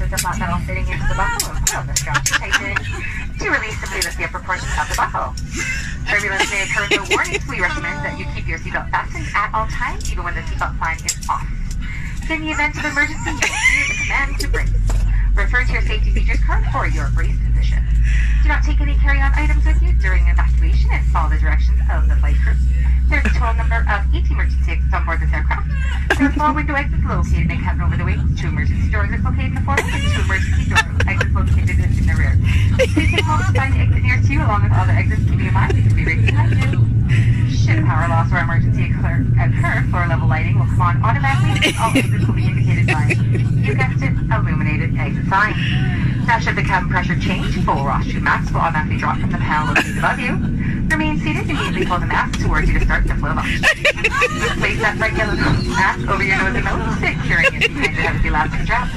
with the flat metal fitting into the buckle and pull the strap tighten. To release, simply lift the upper portion of the buckle. Turbulence may occur, so warnings. We recommend that you keep your seatbelt fastened at all times, even when the seatbelt sign is off. In the event of emergency, you will hear the command to brace. Refer to your safety features card for your brace position. Do not take any carry-on items with you during evacuation and follow the directions of the flight crew. There's a total number of 18 emergency exits on board this aircraft. There are 4 window exits located in the cabin over the wings, 2 emergency door exits located in the forward, and 2 emergency door exits located in the rear. Please take a moment to find the exit nearest you, along with all the exits, keeping in mind they can be right behind you. Should a power loss or emergency occur, floor level lighting will come on automatically, and all exits will be indicated by, you guessed it, illuminated exit sign. Now, should the cabin pressure change, full oxygen mask will automatically drop from the panel located above you. Remain seated and immediately pull the mask towards you to start the flow of oxygen. Place that right yellow mask over your nose and mouth, securing it behind your heavy elastic strap.